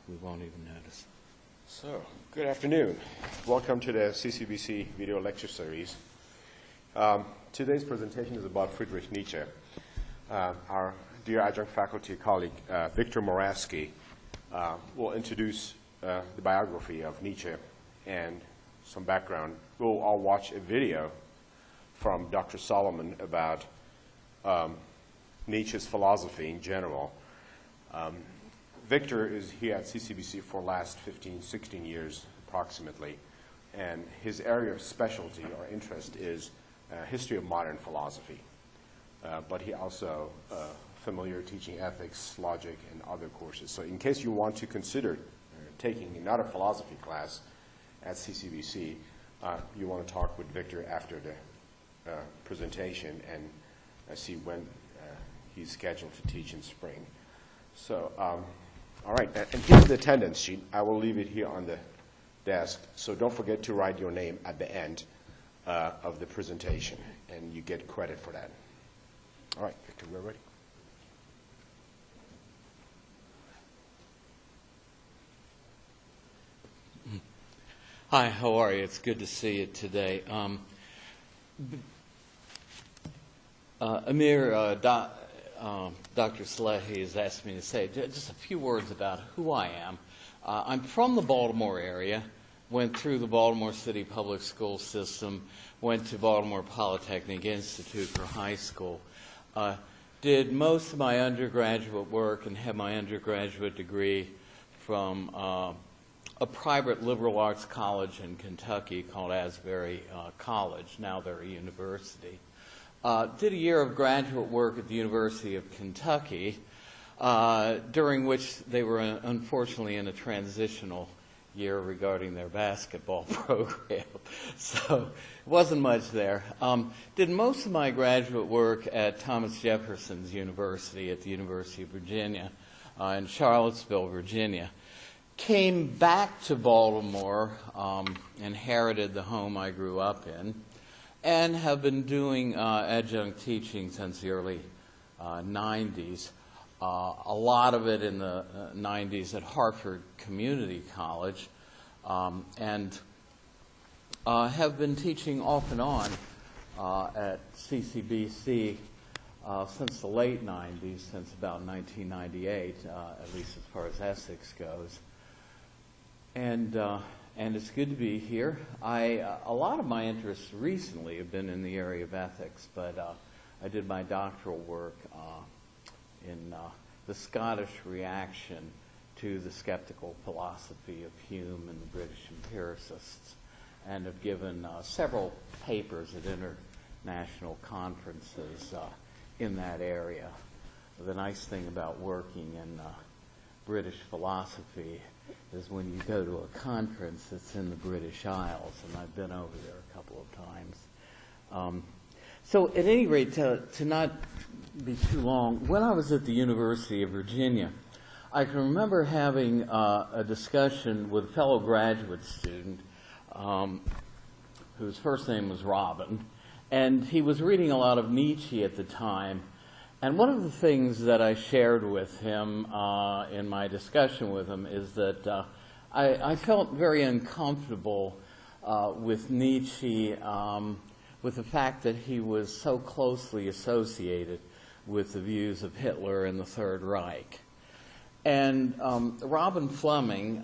we won't even notice. So, good afternoon. Welcome to the CCBC video lecture series. Today's presentation is about Friedrich Nietzsche. Our dear adjunct faculty colleague, Victor Morawski, will introduce the biography of Nietzsche and some background. We'll all watch a video from Dr. Solomon about Nietzsche's philosophy in general. Victor is here at CCBC for the last 15, 16 years approximately, and his area of specialty or interest is history of modern philosophy. But he also familiar teaching ethics, logic, and other courses. So in case you want to consider taking another philosophy class at CCBC, you want to talk with Victor after the presentation and see when he's scheduled to teach in spring. So, all right, and here's the attendance sheet. I will leave it here on the desk, so don't forget to write your name at the end of the presentation, and you get credit for that. All right, Victor, we're ready. Hi, how are you? It's good to see you today. Dr. Salehi has asked me to say just a few words about who I am. I'm from the Baltimore area, went through the Baltimore City Public School system, went to Baltimore Polytechnic Institute for high school, did most of my undergraduate work and had my undergraduate degree from a private liberal arts college in Kentucky called Asbury College. Now they're a university. Did a year of graduate work at the University of Kentucky, during which they were unfortunately in a transitional year regarding their basketball program. So it wasn't much there. Did most of my graduate work at Thomas Jefferson's University at the University of Virginia in Charlottesville, Virginia. Came back to Baltimore, inherited the home I grew up in, and have been doing adjunct teaching since the early 90s. A lot of it in the 90s at Hartford Community College, and have been teaching off and on at CCBC since the late 90s, since about 1998, at least as far as Essex goes. And it's good to be here. A lot of my interests recently have been in the area of ethics, but I did my doctoral work in the Scottish reaction to the skeptical philosophy of Hume and the British empiricists, and have given several papers at international conferences in that area. The nice thing about working in British philosophy is when you go to a conference that's in the British Isles, and I've been over there a couple of times. So at any rate, to not be too long, when I was at the University of Virginia, I can remember having a discussion with a fellow graduate student whose first name was Robin, and he was reading a lot of Nietzsche at the time. And one of the things that I shared with him in my discussion with him is that I felt very uncomfortable with Nietzsche, with the fact that he was so closely associated with the views of Hitler and the Third Reich. And Robin Fleming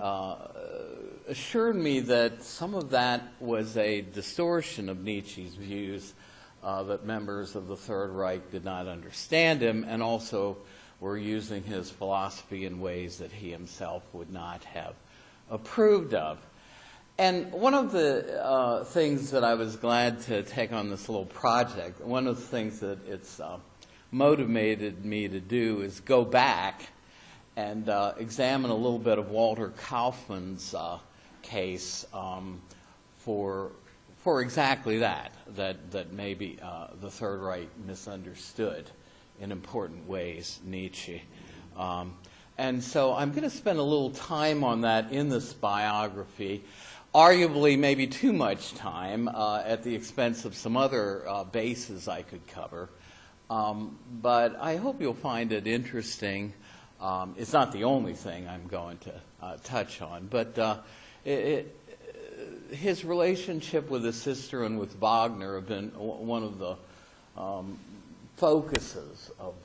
assured me that some of that was a distortion of Nietzsche's views, that members of the Third Reich did not understand him, and also were using his philosophy in ways that he himself would not have approved of. And one of the things that I was glad to take on this little project, one of the things that it's motivated me to do is go back and examine a little bit of Walter Kaufmann's case for exactly that maybe the Third Reich misunderstood in important ways Nietzsche. And so I'm going to spend a little time on that in this biography, arguably maybe too much time at the expense of some other bases I could cover. But I hope you'll find it interesting. It's not the only thing I'm going to touch on, but his relationship with his sister and with Wagner have been one of the focuses of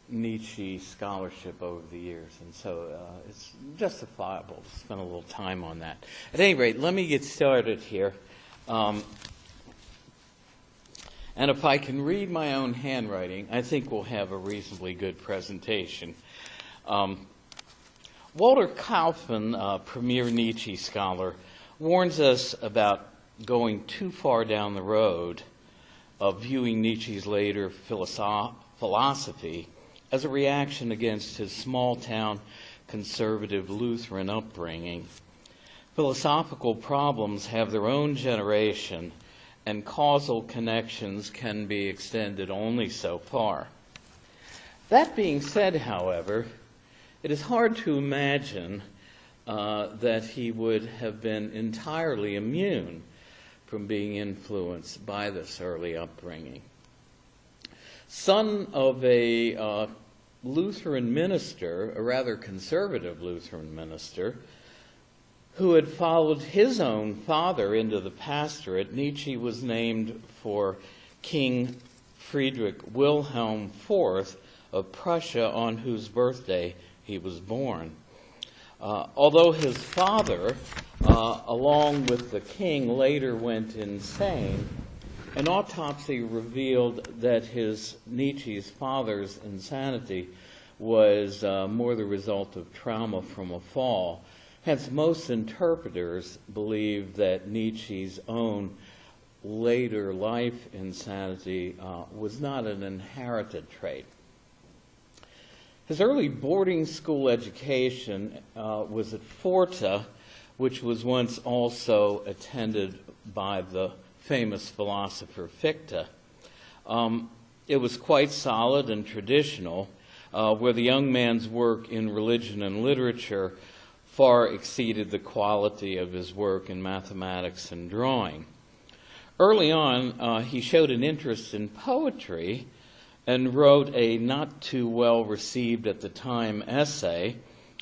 Nietzsche scholarship over the years, and so it's justifiable to spend a little time on that. At any rate, let me get started here. And if I can read my own handwriting, I think we'll have a reasonably good presentation. Walter Kaufmann, premier Nietzsche scholar, warns us about going too far down the road of viewing Nietzsche's later philosophy as a reaction against his small-town conservative Lutheran upbringing. Philosophical problems have their own generation, and causal connections can be extended only so far. That being said, however, it is hard to imagine that he would have been entirely immune from being influenced by this early upbringing. Son of a Lutheran minister, a rather conservative Lutheran minister, who had followed his own father into the pastorate, Nietzsche was named for King Friedrich Wilhelm IV of Prussia, on whose birthday he was born. Although his father, along with the king, later went insane, an autopsy revealed that Nietzsche's father's insanity was more the result of trauma from a fall. Hence, most interpreters believe that Nietzsche's own later life insanity was not an inherited trait. His early boarding school education was at Forta, which was once also attended by the famous philosopher Fichte. It was quite solid and traditional, where the young man's work in religion and literature far exceeded the quality of his work in mathematics and drawing. Early on, he showed an interest in poetry and wrote a not too well received at the time essay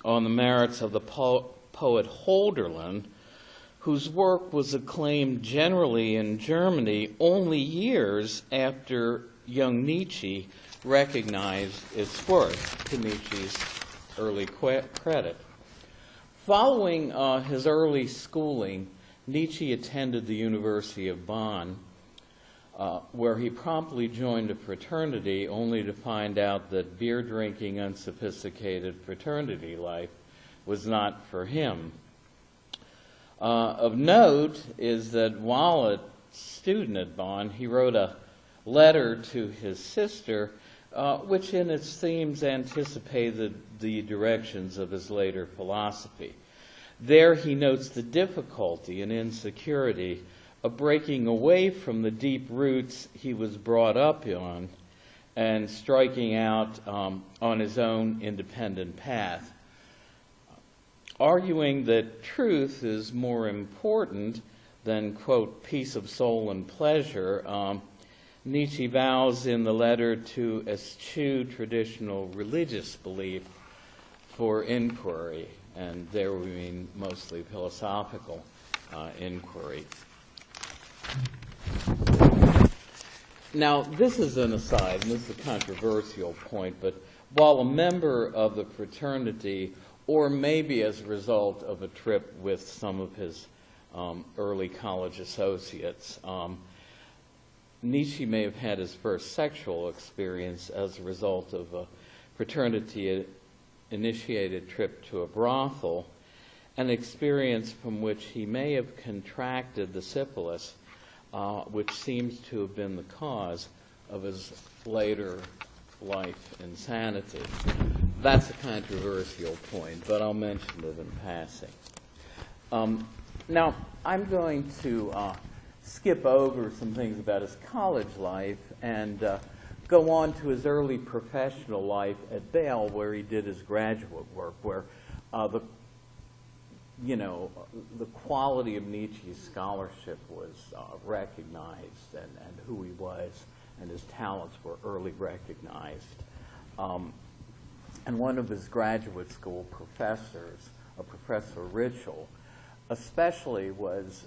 on the merits of the poet Hölderlin, whose work was acclaimed generally in Germany only years after young Nietzsche recognized its worth, to Nietzsche's early credit. Following his early schooling, Nietzsche attended the University of Bonn, where he promptly joined a fraternity, only to find out that beer-drinking, unsophisticated fraternity life was not for him. Of note is that while a student at Bonn, he wrote a letter to his sister, which in its themes anticipated the directions of his later philosophy. There he notes the difficulty and insecurity of breaking away from the deep roots he was brought up on and striking out on his own independent path. Arguing that truth is more important than, quote, peace of soul and pleasure, Nietzsche vows in the letter to eschew traditional religious belief for inquiry, and there we mean mostly philosophical inquiry. Now, this is an aside, and this is a controversial point, but while a member of the fraternity, or maybe as a result of a trip with some of his early college associates, Nietzsche may have had his first sexual experience as a result of a fraternity-initiated trip to a brothel, an experience from which he may have contracted the syphilis, which seems to have been the cause of his later life insanity. That's a controversial point, but I'll mention it in passing. Now, I'm going to skip over some things about his college life and go on to his early professional life at Bale, where he did his graduate work, where the quality of Nietzsche's scholarship was recognized, and who he was and his talents were early recognized. And one of his graduate school professors, a Professor Ritschl, especially was,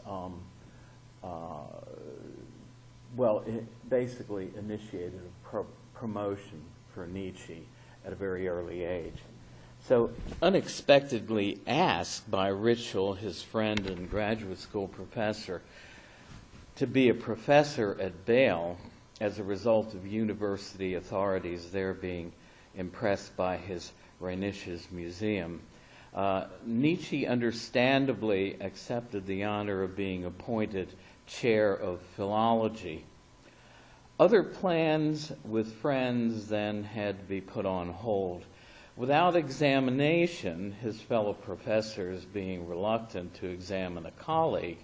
basically initiated a promotion for Nietzsche at a very early age. So, unexpectedly asked by Ritschl, his friend and graduate school professor, to be a professor at Bale as a result of university authorities there being impressed by his Rheinisches Museum, Nietzsche understandably accepted the honor of being appointed chair of philology. Other plans with friends then had to be put on hold. Without examination, his fellow professors being reluctant to examine a colleague,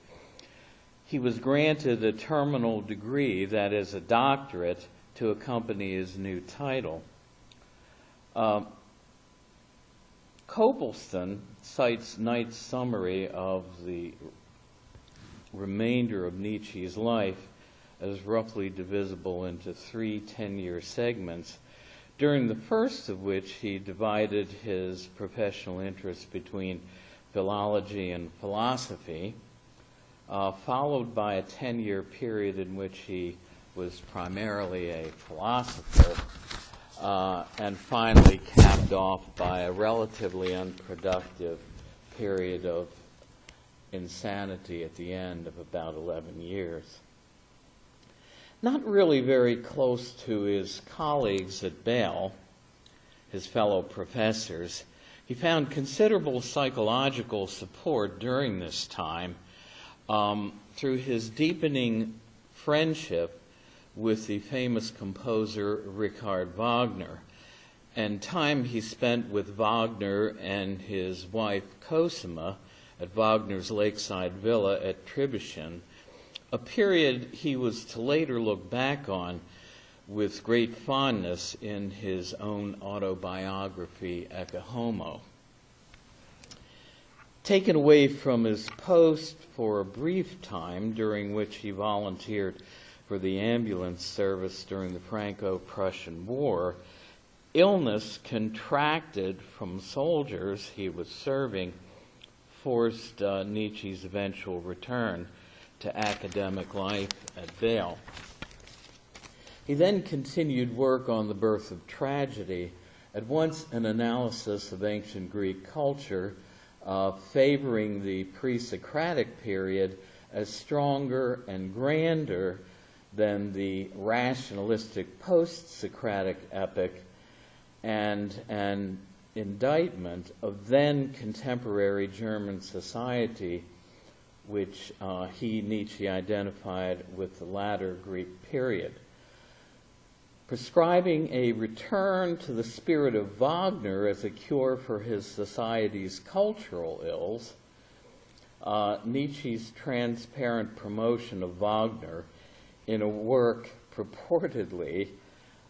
he was granted a terminal degree, that is, a doctorate, to accompany his new title. Copleston cites Knight's summary of the remainder of Nietzsche's life as roughly divisible into 3 10-year segments, during the first of which he divided his professional interests between philology and philosophy, followed by a 10-year period in which he was primarily a philosopher, and finally capped off by a relatively unproductive period of insanity at the end of about 11 years. Not really very close to his colleagues at Bale, his fellow professors, he found considerable psychological support during this time through his deepening friendship with the famous composer Richard Wagner, and time he spent with Wagner and his wife Cosima at Wagner's lakeside villa at Tribschen, a period he was to later look back on with great fondness in his own autobiography, Ecce Homo. Taken away from his post for a brief time, during which he volunteered for the ambulance service during the Franco-Prussian War, illness contracted from soldiers he was serving forced Nietzsche's eventual return to academic life at Bale. He then continued work on The Birth of Tragedy, at once an analysis of ancient Greek culture, favoring the pre-Socratic period as stronger and grander than the rationalistic post-Socratic epic, and an indictment of then contemporary German society, which Nietzsche identified with the latter Greek period. Prescribing a return to the spirit of Wagner as a cure for his society's cultural ills, Nietzsche's transparent promotion of Wagner in a work purportedly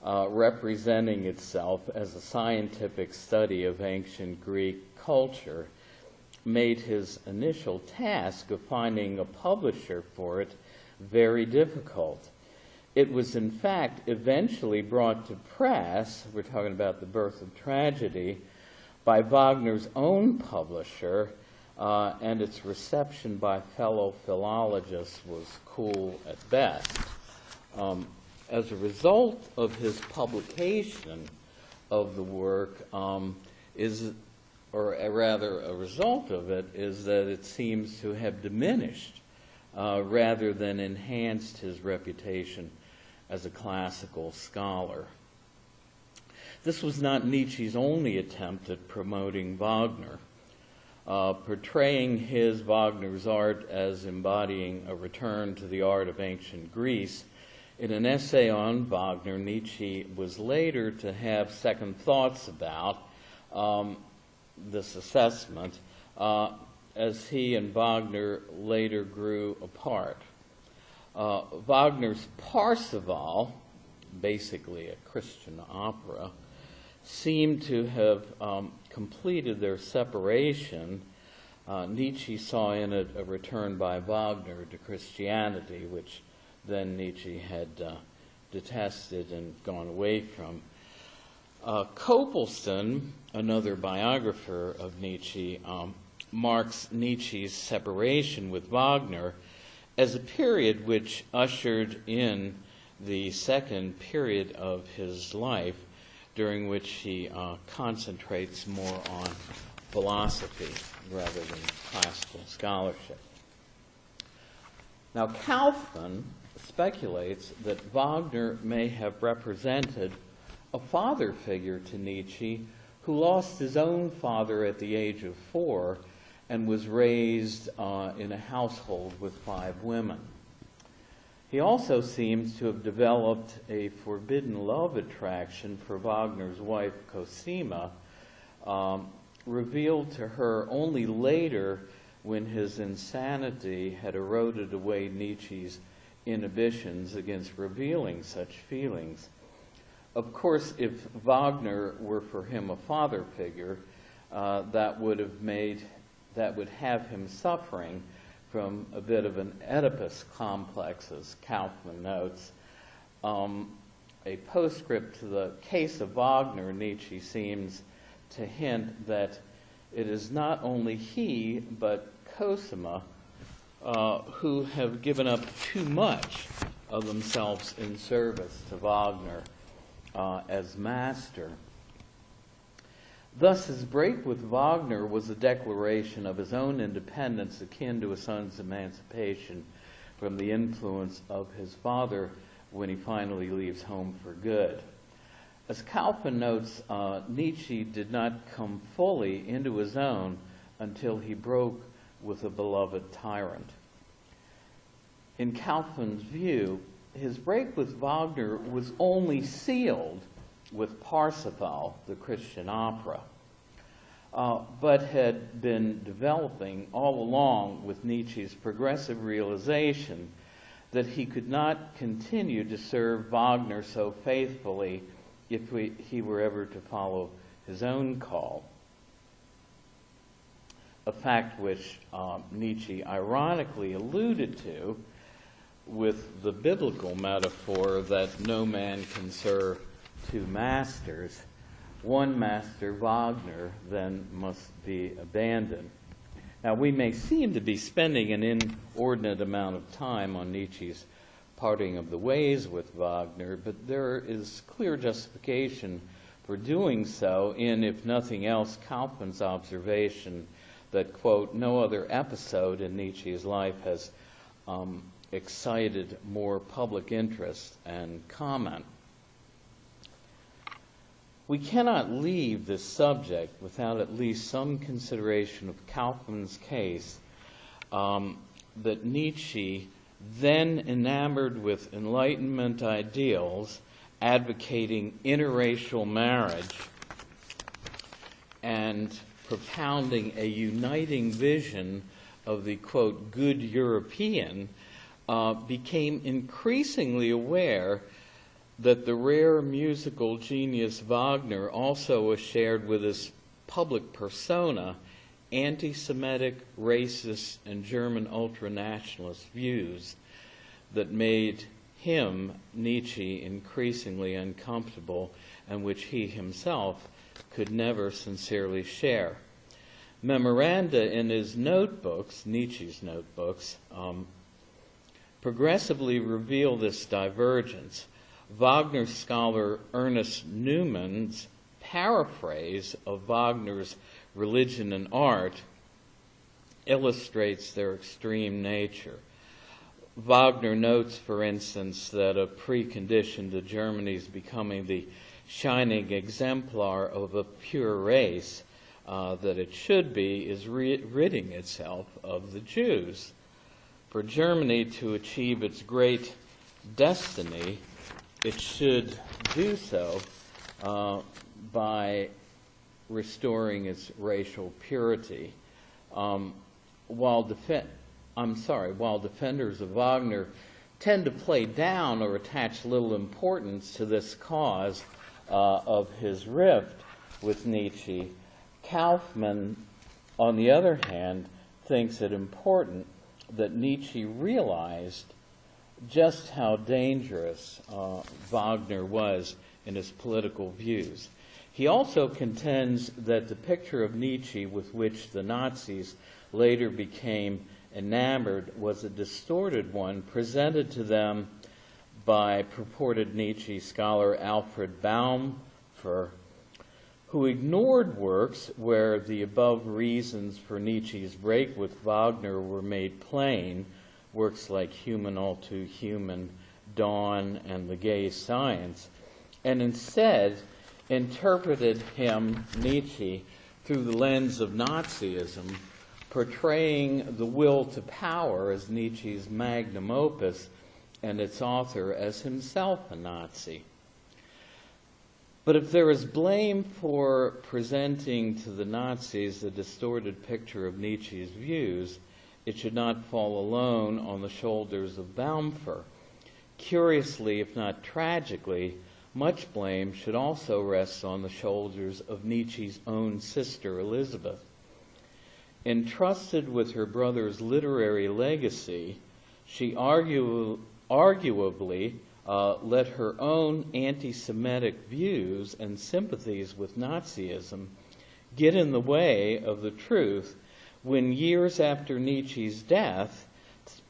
representing itself as a scientific study of ancient Greek culture made his initial task of finding a publisher for it very difficult. It was, in fact, eventually brought to press, we're talking about The Birth of Tragedy, by Wagner's own publisher, and its reception by fellow philologists was cool at best. As a result of his publication of the work, a result of it is that it seems to have diminished rather than enhanced his reputation as a classical scholar. This was not Nietzsche's only attempt at promoting Wagner. Portraying Wagner's art as embodying a return to the art of ancient Greece, in an essay on Wagner, Nietzsche was later to have second thoughts about this assessment as he and Wagner later grew apart. Wagner's Parsifal, basically a Christian opera, seemed to have completed their separation. Nietzsche saw in it a return by Wagner to Christianity, which then Nietzsche had detested and gone away from. Copleston, another biographer of Nietzsche, marks Nietzsche's separation with Wagner as a period which ushered in the second period of his life, during which he concentrates more on philosophy rather than classical scholarship. Now, Kaufmann speculates that Wagner may have represented a father figure to Nietzsche who lost his own father at the age of 4 and was raised in a household with 5 women. He also seems to have developed a forbidden love attraction for Wagner's wife, Cosima, revealed to her only later when his insanity had eroded away Nietzsche's inhibitions against revealing such feelings. Of course, if Wagner were for him a father figure, that would have him suffering from a bit of an Oedipus complex, as Kaufmann notes. A postscript to the case of Wagner, Nietzsche seems to hint that it is not only he, but Cosima, who have given up too much of themselves in service to Wagner as master. Thus, his break with Wagner was a declaration of his own independence akin to a son's emancipation from the influence of his father when he finally leaves home for good. As Kaufmann notes, Nietzsche did not come fully into his own until he broke with a beloved tyrant. In Kaufmann's view, his break with Wagner was only sealed with Parsifal, the Christian opera, but had been developing all along with Nietzsche's progressive realization that he could not continue to serve Wagner so faithfully if he were ever to follow his own call, a fact which Nietzsche ironically alluded to with the biblical metaphor that no man can serve 2 masters. One master, Wagner, then must be abandoned. Now, we may seem to be spending an inordinate amount of time on Nietzsche's parting of the ways with Wagner, but there is clear justification for doing so in, if nothing else, Kaufmann's observation that, quote, no other episode in Nietzsche's life has excited more public interest and comment. We cannot leave this subject without at least some consideration of Kaufmann's case that Nietzsche, then enamored with Enlightenment ideals, advocating interracial marriage and propounding a uniting vision of the, quote, good European, became increasingly aware that the rare musical genius Wagner also was shared with his public persona anti-Semitic, racist, and German ultranationalist views that made him, Nietzsche, increasingly uncomfortable and which he himself could never sincerely share. Memoranda in his notebooks, Nietzsche's notebooks, progressively reveal this divergence. Wagner scholar Ernest Newman's paraphrase of Wagner's Religion and Art illustrates their extreme nature. Wagner notes, for instance, that a precondition to Germany's becoming the shining exemplar of a pure race that it should be is ridding itself of the Jews. For Germany to achieve its great destiny, it should do so by restoring its racial purity. While defenders of Wagner tend to play down or attach little importance to this cause of his rift with Nietzsche, Kaufmann, on the other hand, thinks it important that Nietzsche realized just how dangerous Wagner was in his political views. He also contends that the picture of Nietzsche with which the Nazis later became enamored was a distorted one presented to them by purported Nietzsche scholar Alfred Baumfer, who ignored works where the above reasons for Nietzsche's break with Wagner were made plain, works like Human All Too Human, Dawn, and The Gay Science, and instead interpreted him, Nietzsche, through the lens of Nazism, portraying the will to power as Nietzsche's magnum opus and its author as himself a Nazi. But if there is blame for presenting to the Nazis a distorted picture of Nietzsche's views, it should not fall alone on the shoulders of Baumfer. Curiously, if not tragically, much blame should also rest on the shoulders of Nietzsche's own sister, Elizabeth. Entrusted with her brother's literary legacy, she arguably let her own anti-Semitic views and sympathies with Nazism get in the way of the truth when years after Nietzsche's death,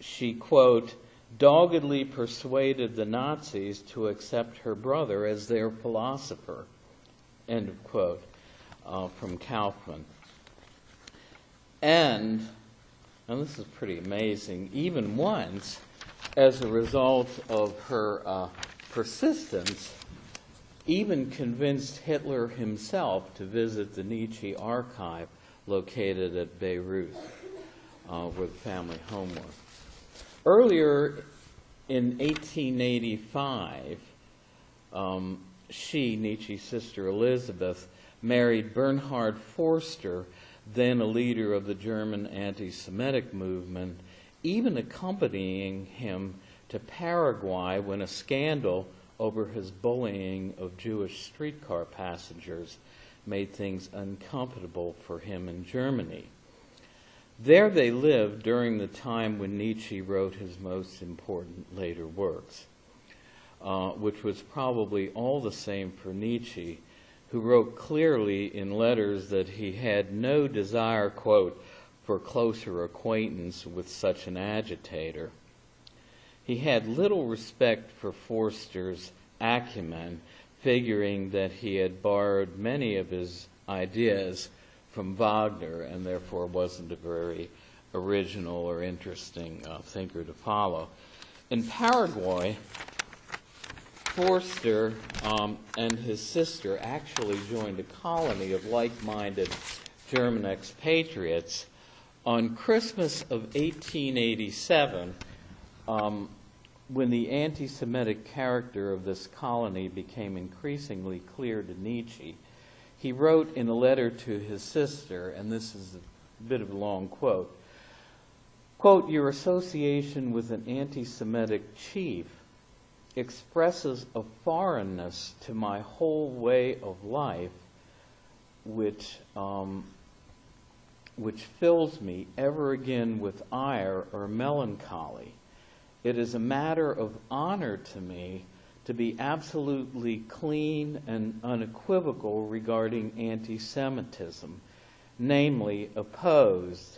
she, quote, doggedly persuaded the Nazis to accept her brother as their philosopher, end of quote, from Kaufman. And this is pretty amazing, even once, as a result of her persistence, even convinced Hitler himself to visit the Nietzsche archive located at Beirut, where the family home was. Earlier in 1885, she, Nietzsche's sister Elizabeth, married Bernhard Forster, then a leader of the German anti-Semitic movement, even accompanying him to Paraguay when a scandal over his bullying of Jewish streetcar passengers made things uncomfortable for him in Germany. There they lived during the time when Nietzsche wrote his most important later works, which was probably all the same for Nietzsche, who wrote clearly in letters that he had no desire, quote, for closer acquaintance with such an agitator. He had little respect for Forster's acumen, figuring that he had borrowed many of his ideas from Wagner and therefore wasn't a very original or interesting thinker to follow. In Paraguay, Forster and his sister actually joined a colony of like-minded German expatriates. On Christmas of 1887, when the anti-Semitic character of this colony became increasingly clear to Nietzsche, he wrote in a letter to his sister, and this is a bit of a long quote, quote, "Your association with an anti-Semitic chief expresses a foreignness to my whole way of life, which fills me ever again with ire or melancholy. It is a matter of honor to me to be absolutely clean and unequivocal regarding anti-Semitism, namely opposed,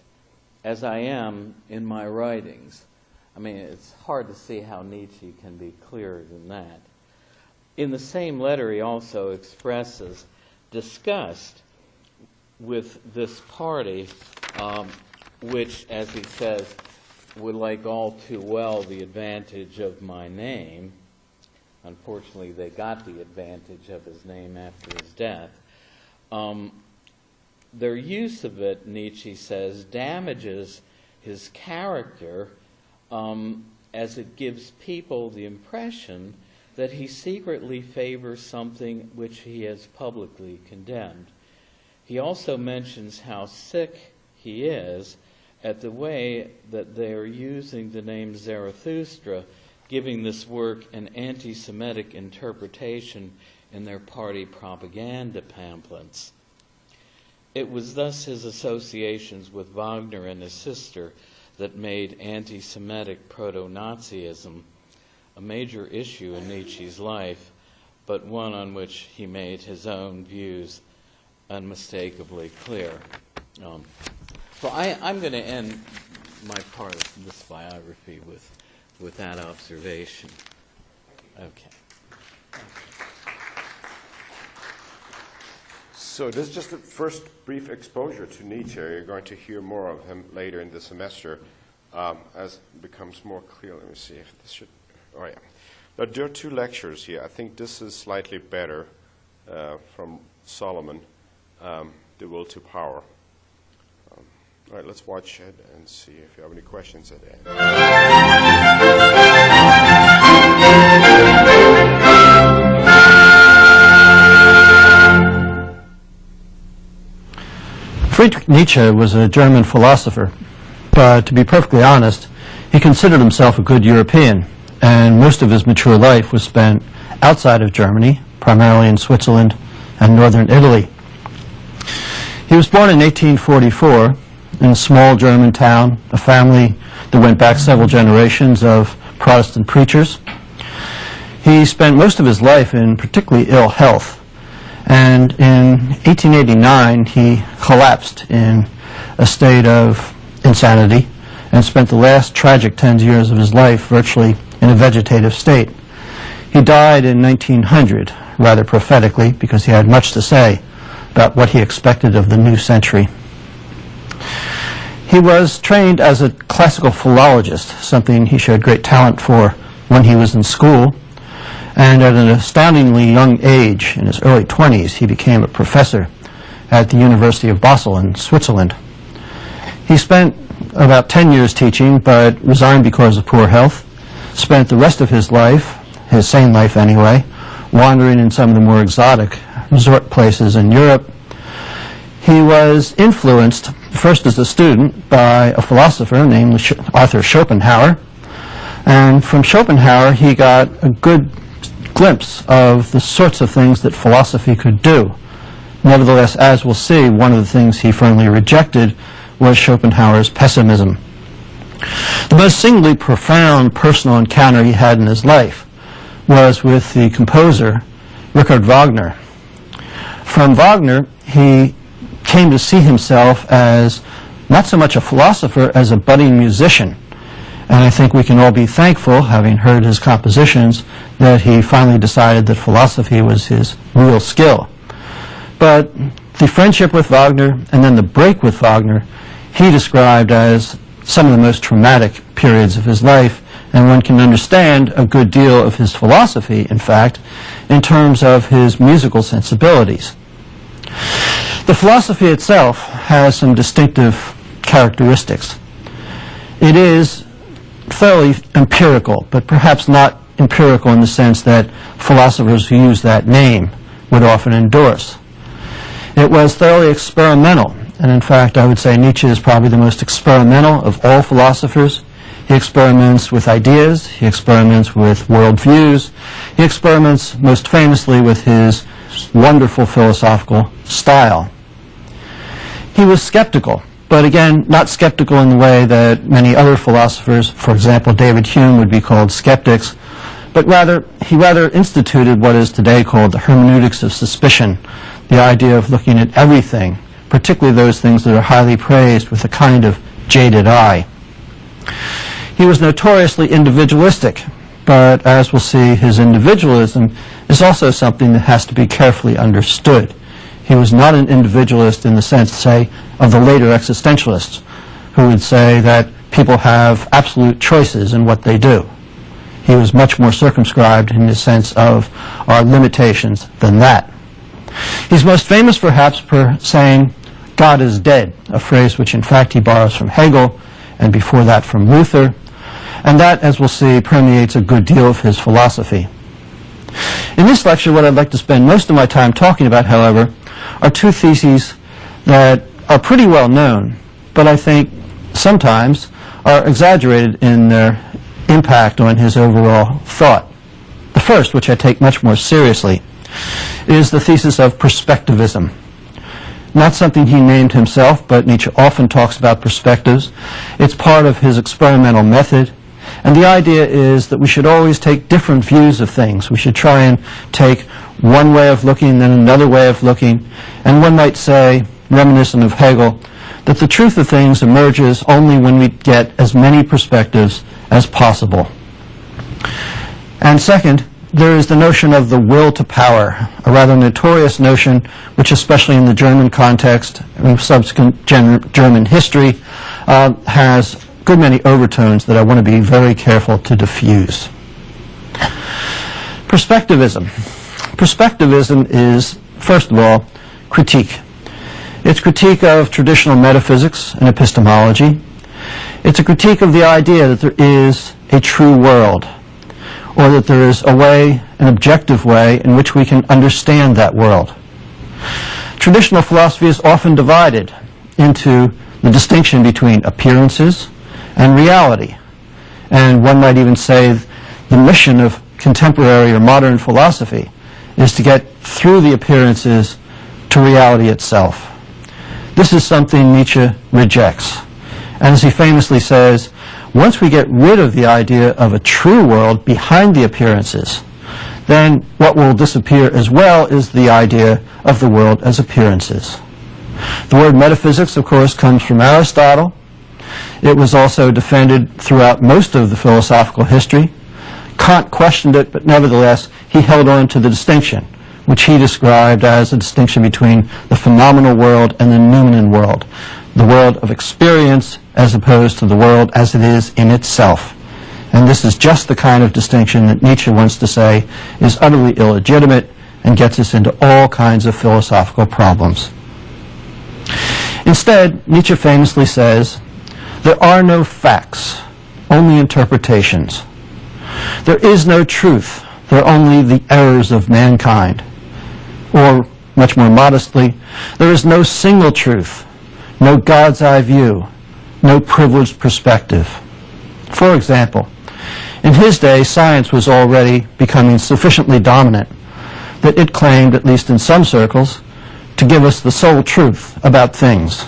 as I am in my writings." I mean, it's hard to see how Nietzsche can be clearer than that. In the same letter, he also expresses disgust with this party, which, as he says, would like all too well the advantage of my name. Unfortunately, they got the advantage of his name after his death. Their use of it, Nietzsche says, damages his character as it gives people the impression that he secretly favors something which he has publicly condemned. He also mentions how sick he is at the way that they are using the name Zarathustra, giving this work an anti-Semitic interpretation in their party propaganda pamphlets. It was thus his associations with Wagner and his sister that made anti-Semitic proto-Nazism a major issue in Nietzsche's life, but one on which he made his own views unmistakably clear. So I'm going to end my part of this biography with that observation. Okay. So this is just the first brief exposure to Nietzsche. You're going to hear more of him later in the semester as it becomes more clear. Let me see if this should... Oh, yeah. Now, there are two lectures here. I think this is slightly better from Solomon, The Will to Power. All right, let's watch it and see if you have any questions at the end. Friedrich Nietzsche was a German philosopher, but to be perfectly honest, he considered himself a good European, and most of his mature life was spent outside of Germany, primarily in Switzerland and northern Italy. He was born in 1844 in a small German town, a family that went back several generations of Protestant preachers. He spent most of his life in particularly ill health, and in 1889 he collapsed in a state of insanity and spent the last tragic 10 years of his life virtually in a vegetative state. He died in 1900, rather prophetically, because he had much to say about what he expected of the new century. He was trained as a classical philologist, something he showed great talent for when he was in school. And at an astoundingly young age, in his early 20s, he became a professor at the University of Basel in Switzerland. He spent about 10 years teaching, but resigned because of poor health. Spent the rest of his life, his sane life anyway, wandering in some of the more exotic resort places in Europe. He was influenced, first as a student, by a philosopher named Arthur Schopenhauer. And from Schopenhauer, he got a good glimpse of the sorts of things that philosophy could do. Nevertheless, as we'll see, one of the things he firmly rejected was Schopenhauer's pessimism. The most singularly profound personal encounter he had in his life was with the composer Richard Wagner. From Wagner, he came to see himself as not so much a philosopher as a budding musician. And I think we can all be thankful, having heard his compositions, that he finally decided that philosophy was his real skill. But the friendship with Wagner and then the break with Wagner, he described as some of the most traumatic periods of his life, and one can understand a good deal of his philosophy, in fact, in terms of his musical sensibilities. The philosophy itself has some distinctive characteristics. It is thoroughly empirical, but perhaps not empirical in the sense that philosophers who use that name would often endorse. It was thoroughly experimental, and in fact I would say Nietzsche is probably the most experimental of all philosophers. He experiments with ideas, he experiments with worldviews, he experiments most famously with his wonderful philosophical style. He was skeptical, but again, not skeptical in the way that many other philosophers, for example, David Hume, would be called skeptics, but he rather instituted what is today called the hermeneutics of suspicion, the idea of looking at everything, particularly those things that are highly praised, with a kind of jaded eye. He was notoriously individualistic, but as we'll see, his individualism is also something that has to be carefully understood. He was not an individualist in the sense, say, of the later existentialists, who would say that people have absolute choices in what they do. He was much more circumscribed in the sense of our limitations than that. He's most famous perhaps for saying, God is dead, a phrase which in fact he borrows from Hegel, and before that from Luther, and that, as we'll see, permeates a good deal of his philosophy. In this lecture, what I'd like to spend most of my time talking about, however, are two theses that are pretty well known, but I think sometimes are exaggerated in their impact on his overall thought. The first, which I take much more seriously, is the thesis of perspectivism. Not something he named himself, but Nietzsche often talks about perspectives. It's part of his experimental method, And the idea is that we should always take different views of things. We should try and take one way of looking, then another way of looking. And one might say, reminiscent of Hegel, that the truth of things emerges only when we get as many perspectives as possible. And second, there is the notion of the will to power, a rather notorious notion which, especially in the German context and subsequent German history, has a good many overtones that I want to be very careful to diffuse. Perspectivism. Perspectivism is, first of all, critique. It's critique of traditional metaphysics and epistemology. It's a critique of the idea that there is a true world, or that there is a way, an objective way, in which we can understand that world. Traditional philosophy is often divided into the distinction between appearances and reality. And one might even say the mission of contemporary or modern philosophy is to get through the appearances to reality itself. This is something Nietzsche rejects. And as he famously says, once we get rid of the idea of a true world behind the appearances, then what will disappear as well is the idea of the world as appearances. The word metaphysics, of course, comes from Aristotle. It was also defended throughout most of the philosophical history. Kant questioned it, but nevertheless, he held on to the distinction, which he described as a distinction between the phenomenal world and the noumenon world, the world of experience as opposed to the world as it is in itself. And this is just the kind of distinction that Nietzsche wants to say is utterly illegitimate and gets us into all kinds of philosophical problems. Instead, Nietzsche famously says, there are no facts, only interpretations. There is no truth, there are only the errors of mankind. Or, much more modestly, there is no single truth, no God's eye view, no privileged perspective. For example, in his day, science was already becoming sufficiently dominant that it claimed, at least in some circles, to give us the sole truth about things.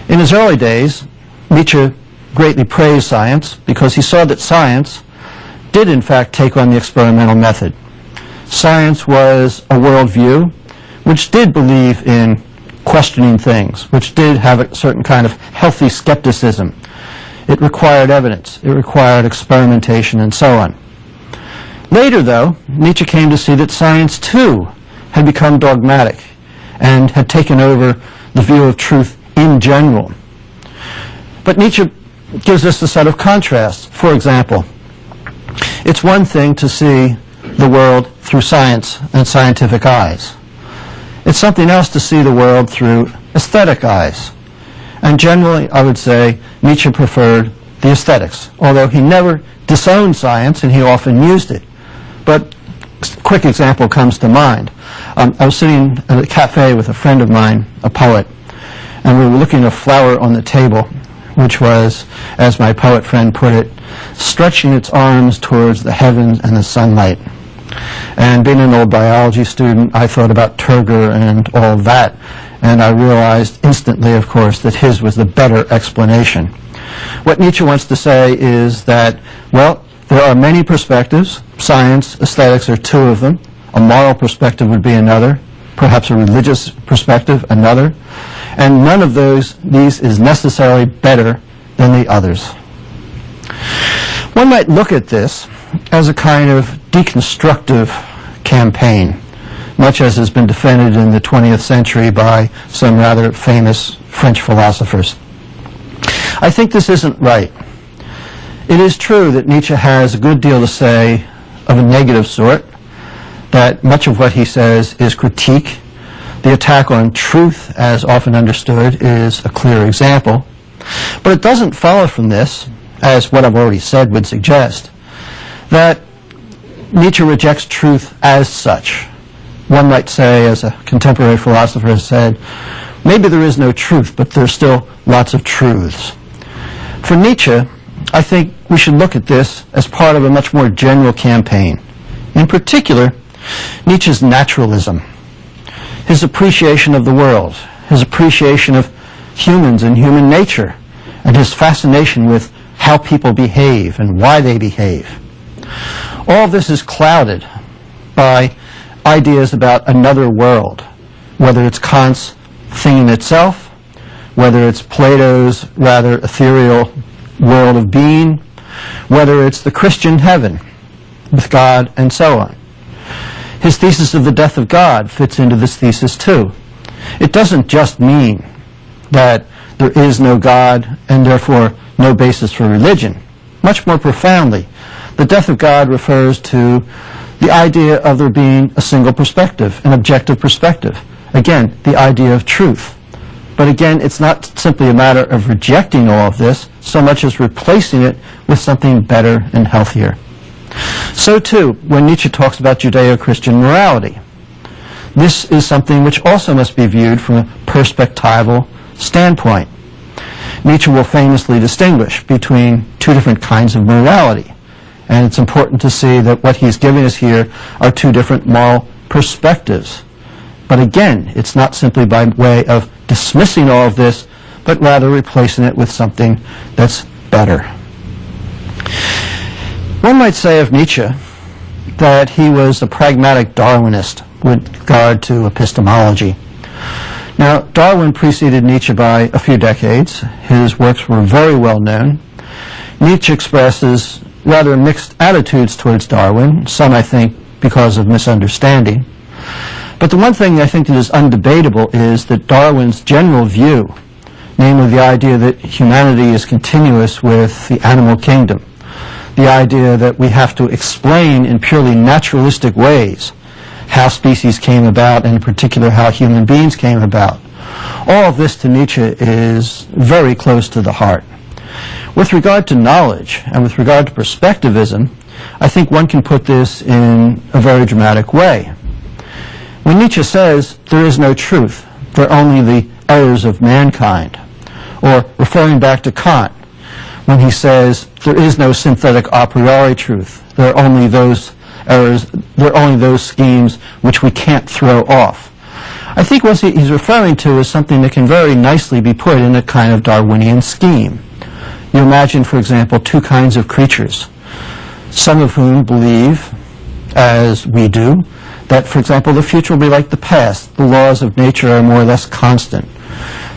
In his early days, Nietzsche greatly praised science because he saw that science did in fact take on the experimental method. Science was a worldview which did believe in questioning things, which did have a certain kind of healthy skepticism. It required evidence, it required experimentation, and so on. Later, though, Nietzsche came to see that science, too, had become dogmatic and had taken over the view of truth in general. But Nietzsche gives us a set of contrasts. For example, it's one thing to see the world through science and scientific eyes. It's something else to see the world through aesthetic eyes. And generally, I would say, Nietzsche preferred the aesthetics, although he never disowned science and he often used it. But a quick example comes to mind. I was sitting at a cafe with a friend of mine, a poet, and we were looking at a flower on the table, which was, as my poet friend put it, stretching its arms towards the heavens and the sunlight. And being an old biology student, I thought about Turger and all that, and I realized instantly, of course, that his was the better explanation. What Nietzsche wants to say is that, well, there are many perspectives. Science, aesthetics are two of them. A moral perspective would be another. Perhaps a religious perspective, another. And none of these is necessarily better than the others. One might look at this as a kind of deconstructive campaign, much as has been defended in the 20th century by some rather famous French philosophers. I think this isn't right. It is true that Nietzsche has a good deal to say of a negative sort, that much of what he says is critique. The attack on truth, as often understood, is a clear example. But it doesn't follow from this, as what I've already said would suggest, that Nietzsche rejects truth as such. One might say, as a contemporary philosopher has said, maybe there is no truth, but there's still lots of truths. For Nietzsche, I think we should look at this as part of a much more general campaign. In particular, Nietzsche's naturalism, his appreciation of the world, his appreciation of humans and human nature, and his fascination with how people behave and why they behave. All this is clouded by ideas about another world, whether it's Kant's thing in itself, whether it's Plato's rather ethereal world of being, whether it's the Christian heaven with God, and so on. His thesis of the death of God fits into this thesis too. It doesn't just mean that there is no God and therefore no basis for religion. Much more profoundly, the death of God refers to the idea of there being a single perspective, an objective perspective. Again, the idea of truth. But again, it's not simply a matter of rejecting all of this, so much as replacing it with something better and healthier. So too, when Nietzsche talks about Judeo-Christian morality, this is something which also must be viewed from a perspectival standpoint. Nietzsche will famously distinguish between two different kinds of morality, and it's important to see that what he's giving us here are two different moral perspectives. But again, it's not simply by way of dismissing all of this, but rather replacing it with something that's better. One might say of Nietzsche that he was a pragmatic Darwinist with regard to epistemology. Now, Darwin preceded Nietzsche by a few decades. His works were very well known. Nietzsche expresses rather mixed attitudes towards Darwin, some I think because of misunderstanding. But the one thing I think that is undebatable is that Darwin's general view, namely the idea that humanity is continuous with the animal kingdom, the idea that we have to explain in purely naturalistic ways how species came about, and in particular how human beings came about. All of this to Nietzsche is very close to the heart. With regard to knowledge and with regard to perspectivism, I think one can put this in a very dramatic way. When Nietzsche says there is no truth, there are only the errors of mankind, or referring back to Kant, when he says there is no synthetic a priori truth, there are only those errors, there are only those schemes which we can't throw off. I think what he's referring to is something that can very nicely be put in a kind of Darwinian scheme. You imagine, for example, two kinds of creatures, some of whom believe, as we do, that, for example, the future will be like the past. The laws of nature are more or less constant.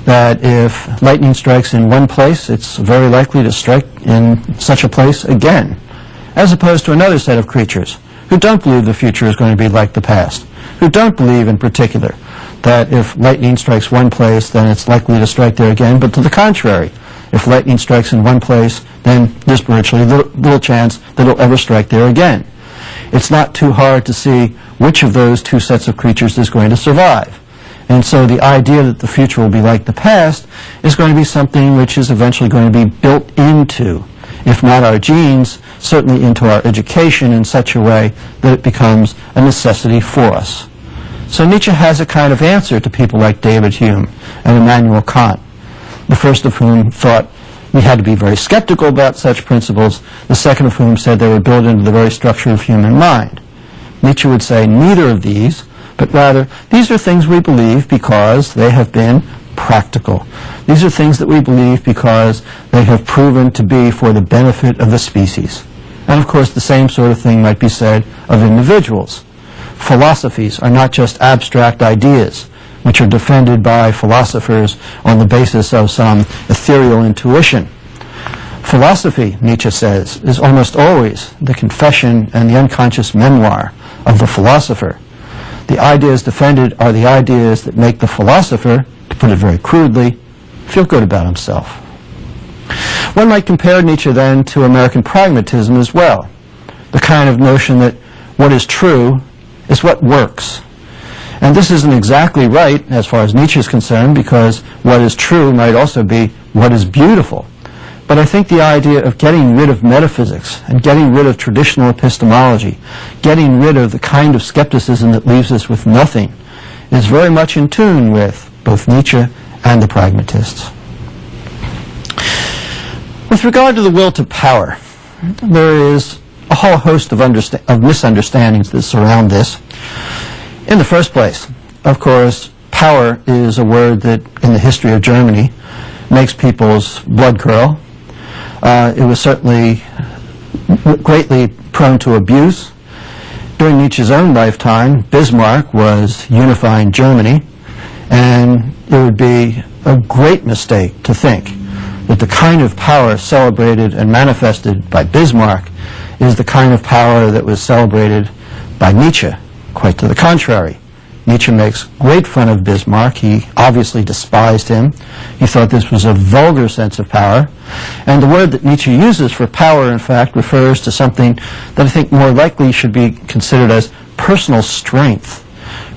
That if lightning strikes in one place, it's very likely to strike in such a place again, as opposed to another set of creatures who don't believe the future is going to be like the past, who don't believe in particular that if lightning strikes one place, then it's likely to strike there again, but to the contrary, if lightning strikes in one place, then there's virtually little chance that it'll ever strike there again. It's not too hard to see which of those two sets of creatures is going to survive. And so the idea that the future will be like the past is going to be something which is eventually going to be built into, if not our genes, certainly into our education in such a way that it becomes a necessity for us. So Nietzsche has a kind of answer to people like David Hume and Immanuel Kant, the first of whom thought we had to be very skeptical about such principles, the second of whom said they were built into the very structure of human mind. Nietzsche would say neither of these, but rather these are things we believe because they have been practical. These are things that we believe because they have proven to be for the benefit of the species. And of course the same sort of thing might be said of individuals. Philosophies are not just abstract ideas which are defended by philosophers on the basis of some ethereal intuition. Philosophy, Nietzsche says, is almost always the confession and the unconscious memoir of the philosopher. The ideas defended are the ideas that make the philosopher, to put it very crudely, feel good about himself. One might compare Nietzsche then to American pragmatism as well, the kind of notion that what is true is what works. And this isn't exactly right as far as Nietzsche is concerned, because what is true might also be what is beautiful. But I think the idea of getting rid of metaphysics and getting rid of traditional epistemology, getting rid of the kind of skepticism that leaves us with nothing, is very much in tune with both Nietzsche and the pragmatists. With regard to the will to power, there is a whole host of misunderstandings that surround this. In the first place, of course, power is a word that in the history of Germany makes people's blood curl. It was certainly greatly prone to abuse. During Nietzsche's own lifetime, Bismarck was unifying Germany, and it would be a great mistake to think that the kind of power celebrated and manifested by Bismarck is the kind of power that was celebrated by Nietzsche. Quite to the contrary. Nietzsche makes great fun of Bismarck. He obviously despised him. He thought this was a vulgar sense of power. And the word that Nietzsche uses for power, in fact, refers to something that I think more likely should be considered as personal strength,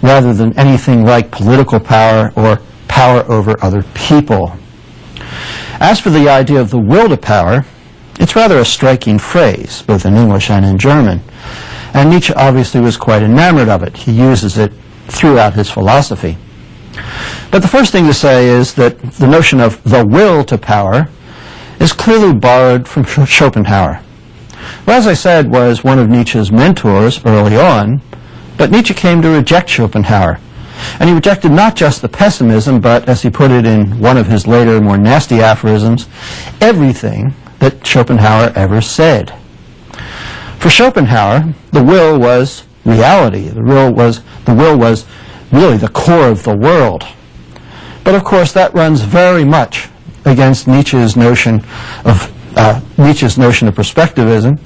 rather than anything like political power or power over other people. As for the idea of the will to power, it's rather a striking phrase, both in English and in German. And Nietzsche obviously was quite enamored of it. He uses it throughout his philosophy. But the first thing to say is that the notion of the will to power is clearly borrowed from Schopenhauer, who, as I said, was one of Nietzsche's mentors early on, but Nietzsche came to reject Schopenhauer. And he rejected not just the pessimism, but, as he put it in one of his later, more nasty aphorisms, everything that Schopenhauer ever said. For Schopenhauer, the will was reality. The will was really the core of the world. But of course, that runs very much against Nietzsche's notion of perspectivism,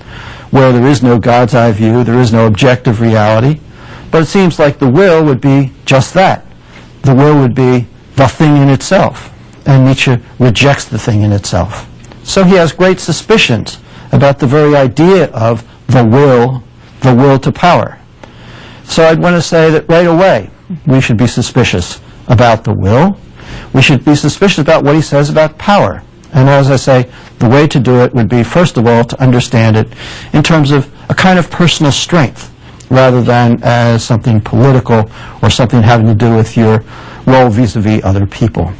where there is no God's eye view, there is no objective reality. But it seems like the will would be just that. The will would be the thing in itself, and Nietzsche rejects the thing in itself. So he has great suspicions about the very idea of the will to power. So I'd want to say that right away we should be suspicious about the will. We should be suspicious about what he says about power. And as I say, the way to do it would be, first of all, to understand it in terms of a kind of personal strength, rather than as something political or something having to do with your role vis-a-vis other people.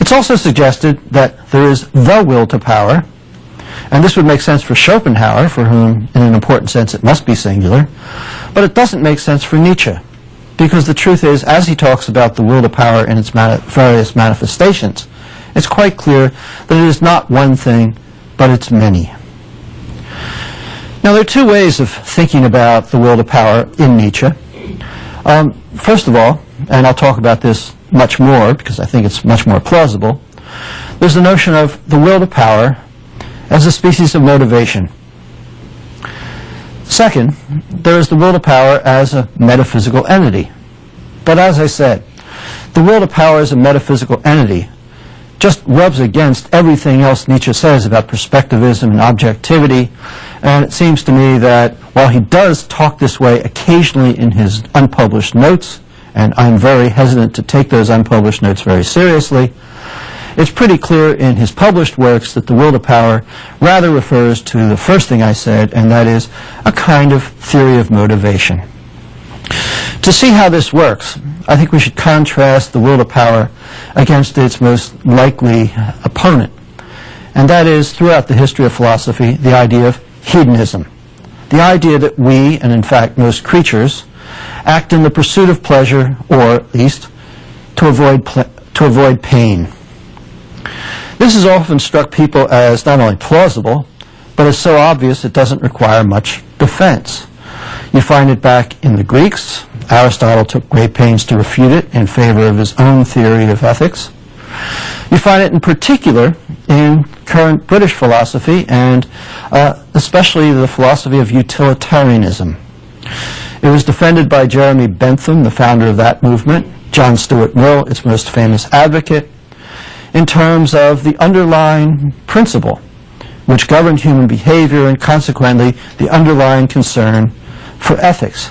It's also suggested that there is the will to power, and this would make sense for Schopenhauer, for whom, in an important sense, it must be singular, but it doesn't make sense for Nietzsche, because the truth is, as he talks about the will to power in its various manifestations, it's quite clear that it is not one thing, but it's many. Now, there are two ways of thinking about the will to power in Nietzsche. First of all, and I'll talk about this much more because I think it's much more plausible, there's the notion of the will to power as a species of motivation. Second, there is the will to power as a metaphysical entity. But as I said, the will to power as a metaphysical entity just rubs against everything else Nietzsche says about perspectivism and objectivity, and it seems to me that while he does talk this way occasionally in his unpublished notes, and I'm very hesitant to take those unpublished notes very seriously, it's pretty clear in his published works that the will to power rather refers to the first thing I said, and that is a kind of theory of motivation. To see how this works, I think we should contrast the will to power against its most likely opponent, and that is, throughout the history of philosophy, the idea of hedonism. The idea that we, and in fact most creatures, act in the pursuit of pleasure, or at least to avoid pain. This has often struck people as not only plausible, but as so obvious it doesn't require much defense. You find it back in the Greeks. Aristotle took great pains to refute it in favor of his own theory of ethics. You find it in particular in current British philosophy, and especially the philosophy of utilitarianism. It was defended by Jeremy Bentham, the founder of that movement, John Stuart Mill, its most famous advocate, in terms of the underlying principle which governed human behavior and consequently the underlying concern for ethics.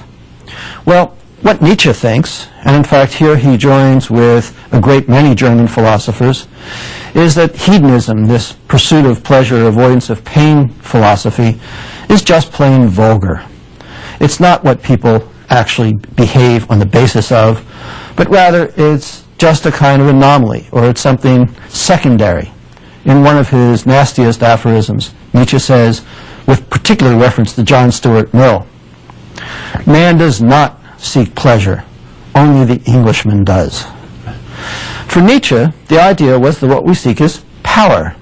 Well, what Nietzsche thinks, and in fact here he joins with a great many German philosophers, is that hedonism, this pursuit of pleasure, avoidance of pain philosophy, is just plain vulgar. It's not what people actually behave on the basis of, but rather it's just a kind of anomaly, or it's something secondary. In one of his nastiest aphorisms, Nietzsche says, with particular reference to John Stuart Mill, "Man does not seek pleasure, only the Englishman does." For Nietzsche, the idea was that what we seek is power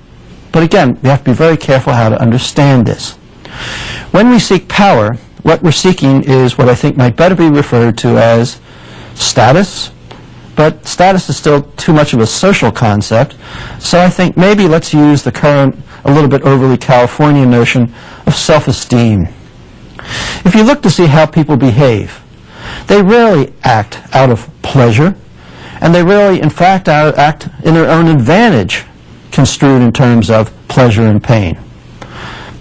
But again, we have to be very careful how to understand this. When we seek power, what we're seeking is what I think might better be referred to as status, but status is still too much of a social concept, so I think maybe let's use the current, a little bit overly Californian notion of self-esteem. If you look to see how people behave, they rarely act out of pleasure, and they rarely, in fact, act in their own advantage, construed in terms of pleasure and pain.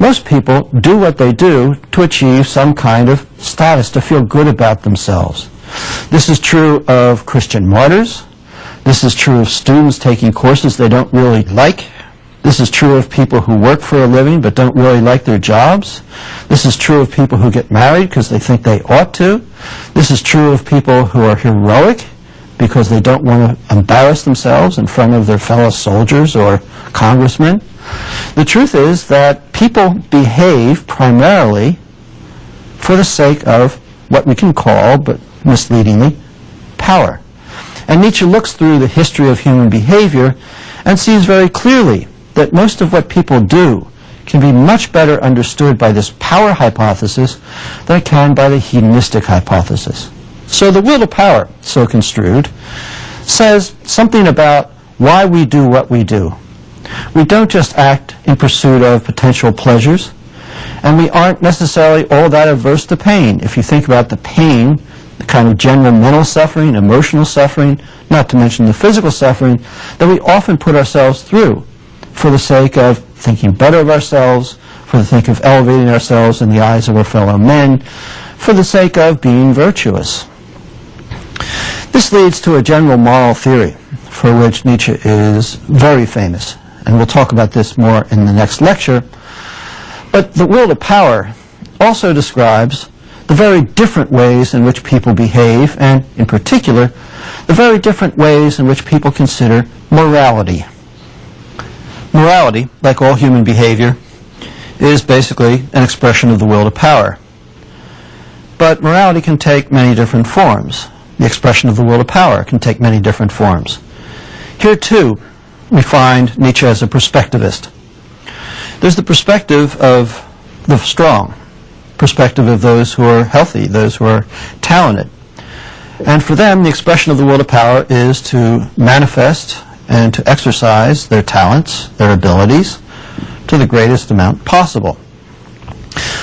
Most people do what they do to achieve some kind of status, to feel good about themselves. This is true of Christian martyrs. This is true of students taking courses they don't really like. This is true of people who work for a living but don't really like their jobs. This is true of people who get married because they think they ought to. This is true of people who are heroic because they don't want to embarrass themselves in front of their fellow soldiers or congressmen. The truth is that people behave primarily for the sake of what we can call, but misleadingly, power. And Nietzsche looks through the history of human behavior and sees very clearly that most of what people do can be much better understood by this power hypothesis than it can by the hedonistic hypothesis. So the will to power, so construed, says something about why we do what we do. We don't just act in pursuit of potential pleasures, and we aren't necessarily all that averse to pain. If you think about the pain, the kind of general mental suffering, emotional suffering, not to mention the physical suffering, that we often put ourselves through for the sake of thinking better of ourselves, for the sake of elevating ourselves in the eyes of our fellow men, for the sake of being virtuous. This leads to a general moral theory for which Nietzsche is very famous, and we'll talk about this more in the next lecture. But the will to power also describes the very different ways in which people behave, and in particular, the very different ways in which people consider morality. Morality, like all human behavior, is basically an expression of the will to power. But morality can take many different forms. The expression of the will to power can take many different forms. Here, too, we find Nietzsche as a perspectivist. There's the perspective of the strong, perspective of those who are healthy, those who are talented. And for them, the expression of the will to power is to manifest and to exercise their talents, their abilities, to the greatest amount possible.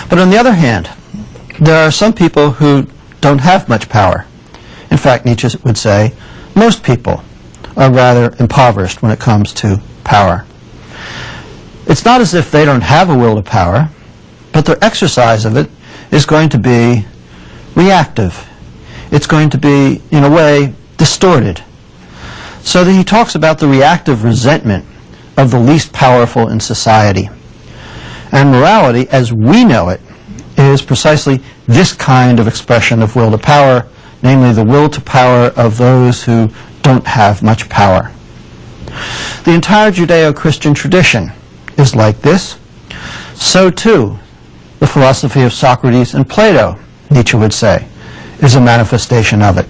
But on the other hand, there are some people who don't have much power. In fact, Nietzsche would say most people are rather impoverished when it comes to power. It's not as if they don't have a will to power, but their exercise of it is going to be reactive. It's going to be, in a way, distorted. So that he talks about the reactive resentment of the least powerful in society. And morality, as we know it, is precisely this kind of expression of will to power, namely the will to power of those who don't have much power. The entire Judeo-Christian tradition is like this. So too, the philosophy of Socrates and Plato, Nietzsche would say, is a manifestation of it.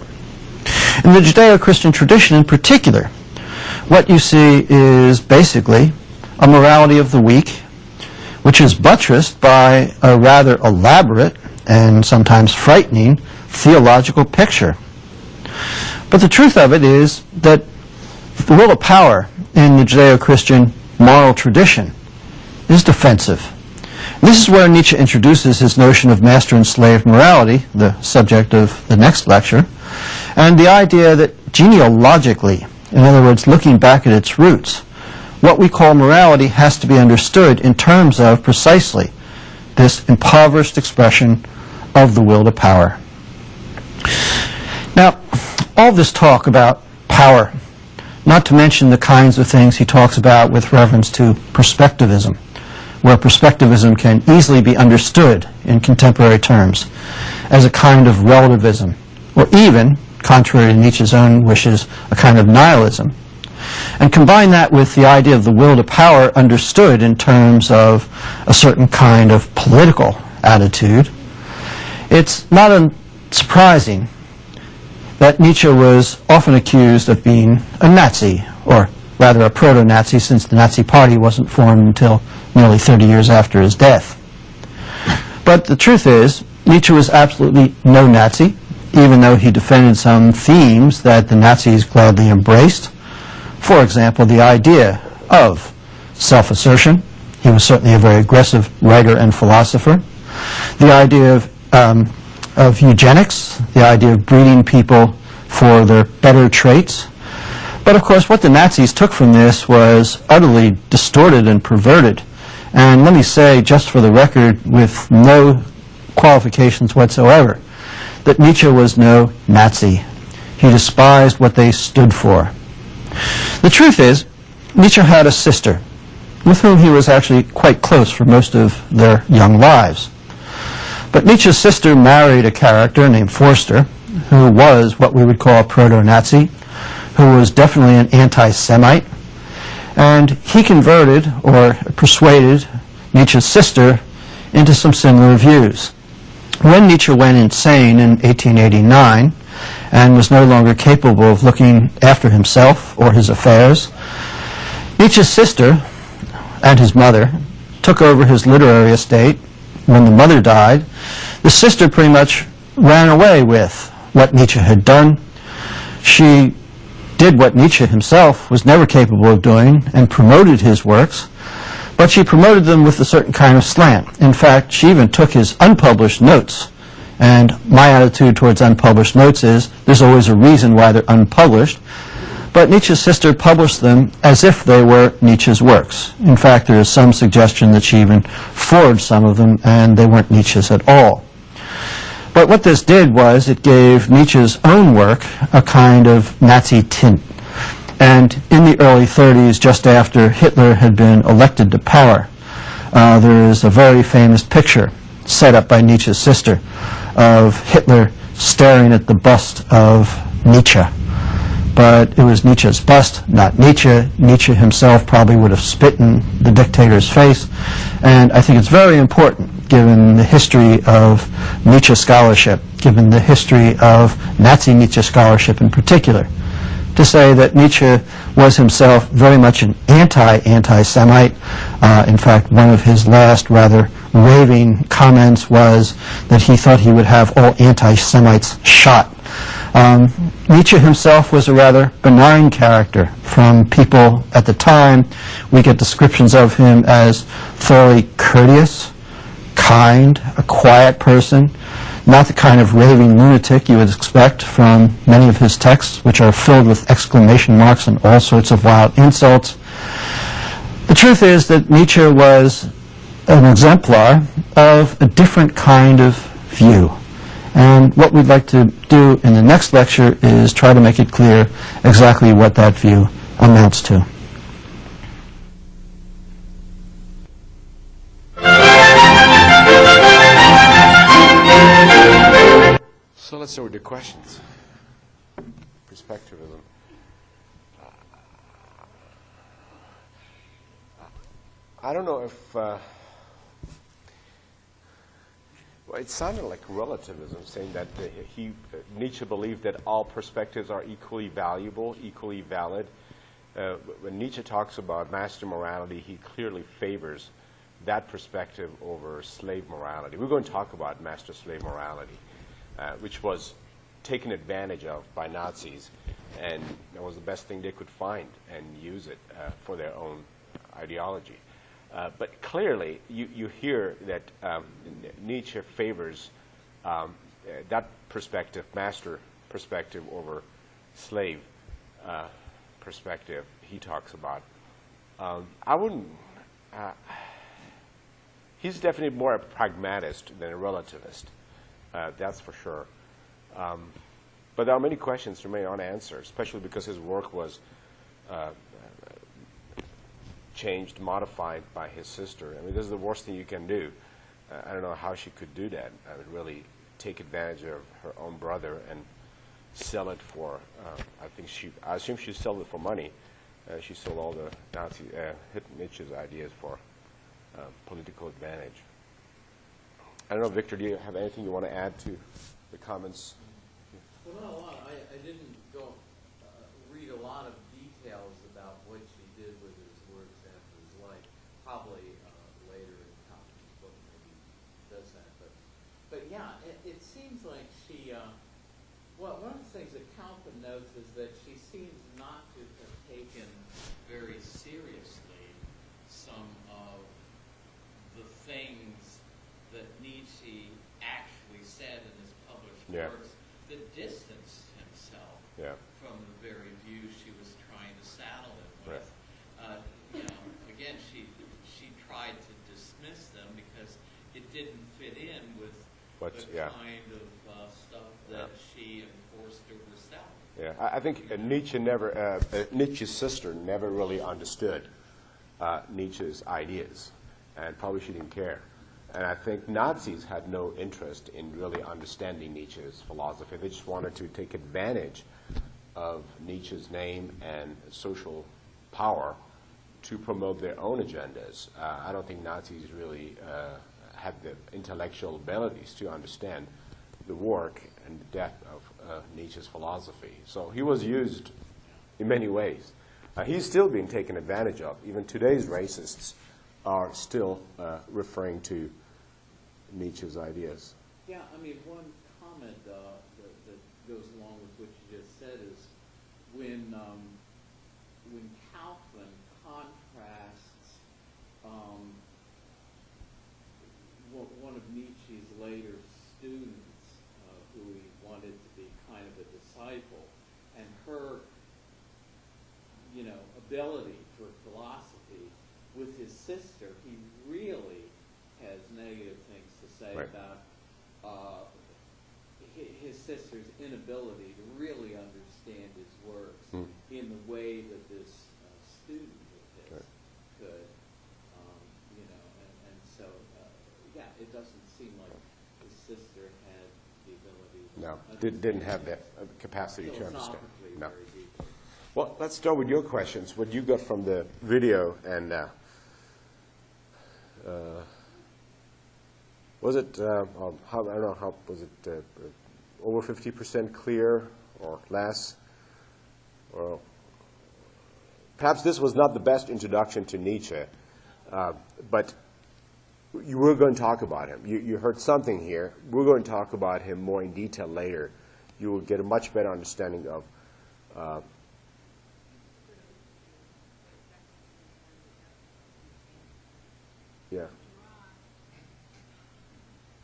In the Judeo-Christian tradition in particular, what you see is basically a morality of the weak, which is buttressed by a rather elaborate and sometimes frightening theological picture. But the truth of it is that the will to power in the Judeo-Christian moral tradition is defensive. This is where Nietzsche introduces his notion of master and slave morality, the subject of the next lecture, and the idea that genealogically, in other words, looking back at its roots, what we call morality has to be understood in terms of precisely this impoverished expression of the will to power. Now, all this talk about power, not to mention the kinds of things he talks about with reference to perspectivism, where perspectivism can easily be understood in contemporary terms as a kind of relativism, or even, contrary to Nietzsche's own wishes, a kind of nihilism. And combine that with the idea of the will to power understood in terms of a certain kind of political attitude, it's not surprising that Nietzsche was often accused of being a Nazi, or rather a proto-Nazi, since the Nazi Party wasn't formed until nearly 30 years after his death. But the truth is, Nietzsche was absolutely no Nazi, even though he defended some themes that the Nazis gladly embraced. For example, the idea of self-assertion. He was certainly a very aggressive writer and philosopher. The idea of eugenics, the idea of breeding people for their better traits. But of course, what the Nazis took from this was utterly distorted and perverted. And let me say, just for the record, with no qualifications whatsoever, that Nietzsche was no Nazi. He despised what they stood for. The truth is, Nietzsche had a sister, with whom he was actually quite close for most of their young lives. But Nietzsche's sister married a character named Forster, who was what we would call a proto-Nazi, who was definitely an anti-Semite, and he converted or persuaded Nietzsche's sister into some similar views. When Nietzsche went insane in 1889 and was no longer capable of looking after himself or his affairs, Nietzsche's sister and his mother took over his literary estate. When the mother died, the sister pretty much ran away with what Nietzsche had done. She did what Nietzsche himself was never capable of doing and promoted his works, but she promoted them with a certain kind of slant. In fact, she even took his unpublished notes, and my attitude towards unpublished notes is there's always a reason why they're unpublished, but Nietzsche's sister published them as if they were Nietzsche's works. In fact, there is some suggestion that she even forged some of them, and they weren't Nietzsche's at all. But what this did was it gave Nietzsche's own work a kind of Nazi tint. And in the early 30s, just after Hitler had been elected to power, there is a very famous picture set up by Nietzsche's sister of Hitler staring at the bust of Nietzsche. But it was Nietzsche's bust, not Nietzsche. Nietzsche himself probably would have spit in the dictator's face. And I think it's very important, given the history of Nietzsche scholarship, given the history of Nazi Nietzsche scholarship in particular, to say that Nietzsche was himself very much an anti-Semite. In fact, one of his last rather raving comments was that he thought he would have all anti-Semites shot. Nietzsche himself was a rather benign character. From people at the time, we get descriptions of him as thoroughly courteous, kind, a quiet person, not the kind of raving lunatic you would expect from many of his texts, which are filled with exclamation marks and all sorts of wild insults. The truth is that Nietzsche was an exemplar of a different kind of view. And what we'd like to do in the next lecture is try to make it clear exactly what that view amounts to. So let's start with the questions. Perspectivism. I don't know if well, it sounded like relativism, saying that Nietzsche believed that all perspectives are equally valuable, equally valid. When Nietzsche talks about master morality, he clearly favors that perspective over slave morality. We're going to talk about master-slave morality, which was taken advantage of by Nazis, and it was the best thing they could find and use it for their own ideology. But clearly, you hear that Nietzsche favors that perspective, master perspective, over slave perspective he talks about. I wouldn't... he's definitely more a pragmatist than a relativist. That's for sure. But there are many questions remain unanswered, especially because his work was changed, modified by his sister. I mean, this is the worst thing you can do. I don't know how she could do that. I would really take advantage of her own brother and sell it for, I assume she sold it for money. She sold all the Nazi, Nietzsche's ideas for political advantage. I don't know, Victor, do you have anything you want to add to the comments? Well, not a lot. I didn't go read a lot of details about what probably later in Kaufman's book maybe does that. But yeah, it seems like she, well, one of the things that Kaufman notes is that she seems not to have taken very seriously some of the things that Nietzsche actually said in his published works that distanced himself from the very view she was trying to saddle him with. You know, again, she tried to dismiss them because it didn't fit in with the kind of stuff that she enforced to herself. Yeah, I think Nietzsche's sister never really understood Nietzsche's ideas, and probably she didn't care. And I think Nazis had no interest in really understanding Nietzsche's philosophy. They just wanted to take advantage of Nietzsche's name and social power to promote their own agendas. I don't think Nazis really had the intellectual abilities to understand the work and the depth of Nietzsche's philosophy. So he was used in many ways. He's still being taken advantage of. Even today's racists are still referring to Nietzsche's ideas. Yeah, I mean, one comment that goes along with what you just said is when Kaufman contrasts one of Nietzsche's later students, who he wanted to be kind of a disciple, and her, you know, ability for philosophy with his sister, he really has negative things to say about his sister's inability to really understand his works in the way that this student of his could, you know, and so, yeah, it doesn't seem like his sister had the ability to No, didn't have that capacity to understand. No. very deeply. Well, let's start with your questions. What you got from the video, and was it, I don't know, how was it over 50% clear or less? Or perhaps this was not the best introduction to Nietzsche, but you were going to talk about him. You heard something here. We're going to talk about him more in detail later. You will get a much better understanding of yeah.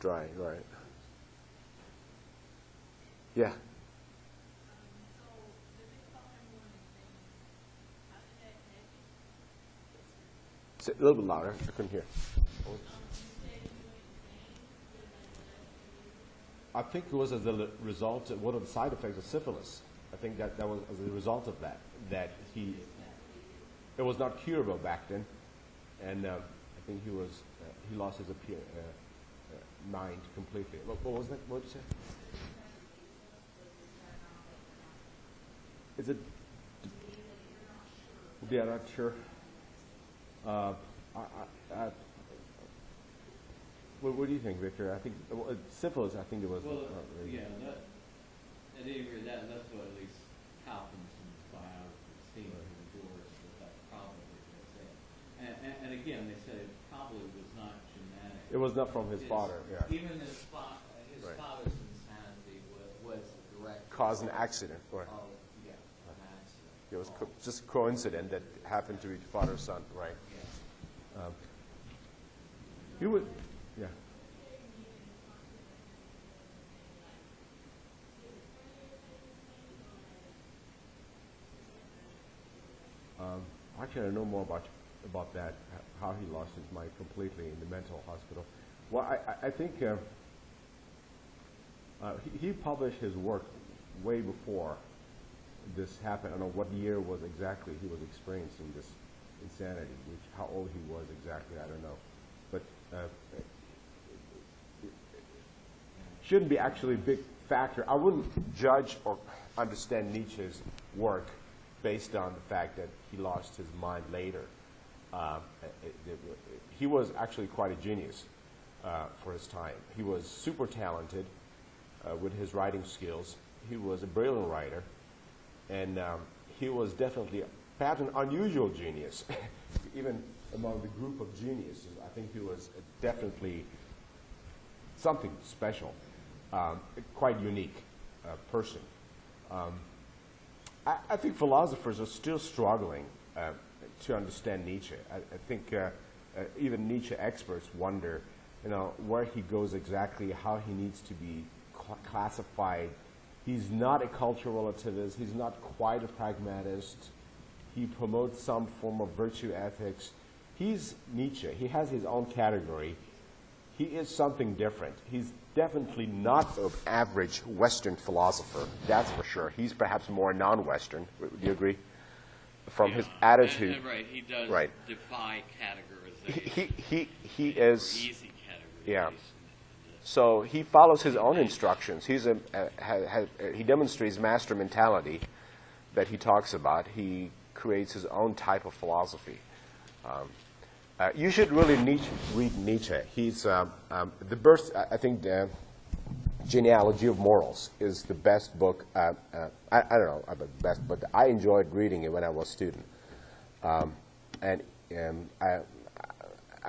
Dry, right. Yeah. Say a little bit louder. I couldn't hear. I think it was as a result of one of the side effects of syphilis. I think that was as a result of that it was not curable back then, and I think he lost his mind completely. What was that? What did you say? Is it? Yeah, not sure. What do you think, Victor? I think syphilis. I think it was. Well, yeah, at any rate, that's what at least Kaufman's biography seemed to endorse, that probably was it. And again, they said it probably was not genetic. It was not from his father. Yeah. Even his father's insanity was a direct cause an accident. Right. Yeah, an accident. It was just a coincidence that happened to be father's son, right? Yeah. You would, yeah. Actually, I know more about that, how he lost his mind completely in the mental hospital. Well, I think he published his work way before this happened. I don't know what year was exactly he was experiencing this insanity, how old he was exactly, I don't know. But it shouldn't be actually a big factor. I wouldn't judge or understand Nietzsche's work based on the fact that he lost his mind later. He was actually quite a genius for his time. He was super talented with his writing skills. He was a brilliant writer, and he was definitely perhaps an unusual genius, even among the group of geniuses, I think he was definitely something special, quite unique person. I think philosophers are still struggling to understand Nietzsche. I think even Nietzsche experts wonder, where he goes exactly, how he needs to be classified. He's not a cultural relativist. He's not quite a pragmatist. He promotes some form of virtue ethics. He's Nietzsche. He has his own category. He is something different. He's definitely not an average Western philosopher, that's for sure. He's perhaps more non-Western. Would you agree? From his attitude. Right, he does defy categorization. He is. Easy categorization. Yeah. So he follows his own instructions. He demonstrates master mentality that he talks about. He creates his own type of philosophy. You should really read Nietzsche. He's the the Genealogy of Morals is the best book. I don't know about the best, but I enjoyed reading it when I was a student, and I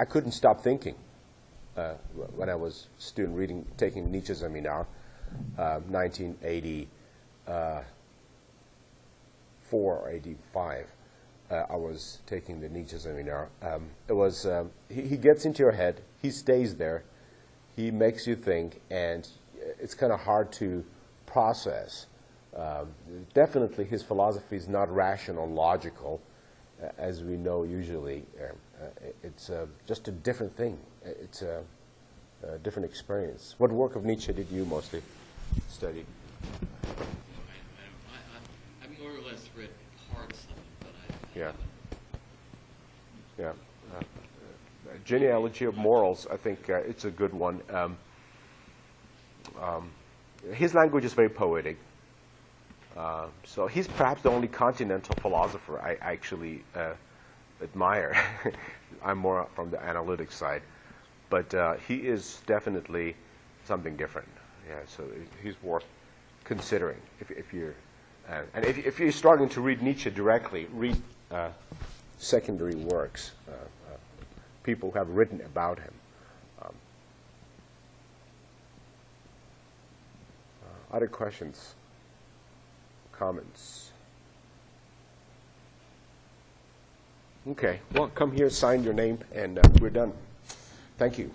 couldn't stop thinking when I was a student taking Nietzsche seminar, 1984 or 85. I was taking the Nietzsche seminar. It was he gets into your head. He stays there. He makes you think, and it's kind of hard to process. Definitely, his philosophy is not rational, logical, as we know usually. It's just a different thing. It's a different experience. What work of Nietzsche did you mostly study? I more or less read parts of it, but Yeah. Genealogy of Morals, I think it's a good one. His language is very poetic. So he's perhaps the only continental philosopher I actually admire. I'm more from the analytic side. But he is definitely something different. Yeah, so he's worth considering if you're and if you're struggling to read Nietzsche directly, read secondary works, people who have written about him. Other questions, comments? Okay, well, come here, sign your name, and we're done. Thank you.